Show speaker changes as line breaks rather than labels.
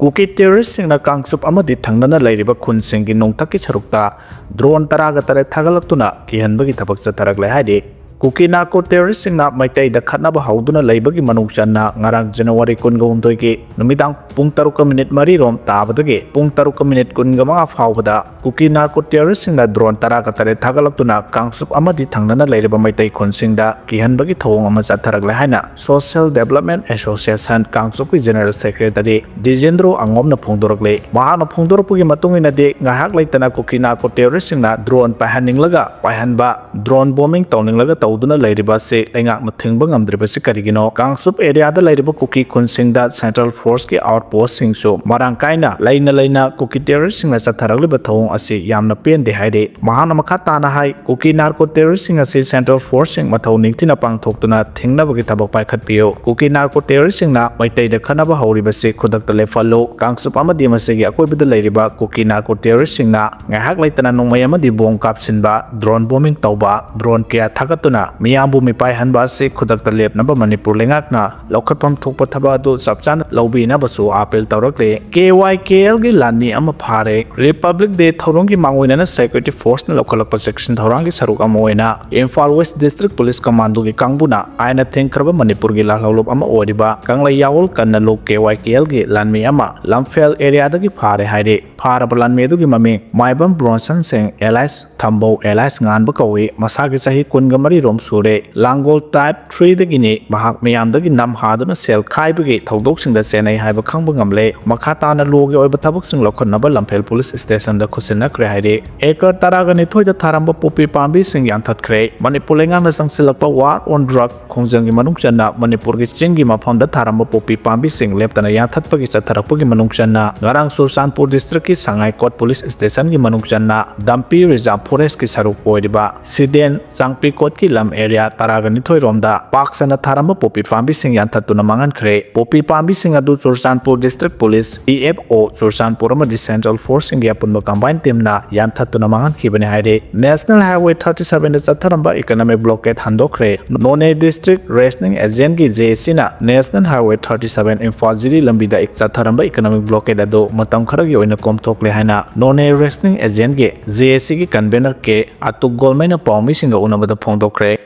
Kuki terrorist-singna kangsup amadi thangnana lairiba khunsingi nongthakki sarukta drone taraga tare thagalaktuna kihanbagi thabak chatharaklai haidi Kuki narco terrorist-singna maitai da khatnaba hauduna laibagi manungchanna ngarang January 19 ki numidang pung 3 mari rom tabadagi pung 3 19 faubada Kuki narco terrorist-singna drone taraga tare thagalaktuna kangsup amadi thangnana lairiba maitai khonsingda kihanbagi thawong ama chatharaklai haina Social Development Association kangsup ki General Secretary Dijendro angomna phongdorakle mahana phongdorakpugi matungina de ngahak laitana Kuki narco terrorist-singna drone pahaninglaga pahanba drone bombing tawninglaga tawduna lairiba se laingak na thingba ngamdriba se karigino kangsup area da lairiba Kuki khonsingda Central Force ki outpost singsu marang kaina laina Kuki terrorist singna chatharagliba thawong asi yamna pende haide mahana makha tana hai Kuki narco terrorist singa se Central Force sing mathau ningthina pangthoktuna thingnabagi thabak paikhatpiyo Kuki narco terrorist singna maitai da khanaba hauriba se khudakta lefallo kangsup amadi masegi akoibada lairiba Kuki narco terrorist singna ngahak laitana nongmai amadi bom kapsinba drone bombing tawba drone kya thagatuna miyambu mipai hanba se khudakta lepnaba Manipur lengakna lokhatpam thokpa thaba adu sapchan lobina basu apel tawrakle KYKL gi lani ama phare Republic Day thoronggi mangoina security force na lokhalakpa section thorangi saruk amoina Imphal West District Police Command gi kangbuna aina thengkraba Manipur gi lahlolop ama oriba kanglai yawol kanna lok KYKL gi lanmi ama lamfel area dagi phare haide phara lanmi du gi mami maibam Bronson seng Elias Thambo Elias ngan ba kawi masagi sahi kunga mari rom sure langol type 3 dagini mahak miyam dagi nam haduna sel khaibagi thodok singda senai haiba khangba ngamle makha tana logi oiba thabak sing lokhonnaba lamphel police station da khusina kre haide ekar taraga ni thoida tharamba popi pambi sing yanthatkre Manipur lengang na sangsilakpa war on drug khongjangi manungchanna Manipur gi chingi mafam da tharamba popi pambi sing leptana yanthatpagi chatharakpagi manungchanna ngarang Sursanpur district ki Sangai Court police station gi manungchanna Dampi Reserve Forest ki saruk oiba Siden Changpi Court ki lam area taragani thoi romda paksana tharamba popi pambi sing yanthatuna mangan khre popi pambi sing adu Sursanpur district police EFO Sursanpur amadi Central Force sing yapunba combined team na yanthatuna mangan khibani haide National Highway 37 da chatharamba economic blockade handokhre None district rationing agent ki JC na National Highway 37 Imphal Jiri lambi da chatharamba economic blockade ado matam kharagi oina komthokle haina None rationing agent ge JC ki convener ke atuk golmaina pawmi singa unabada phongdokre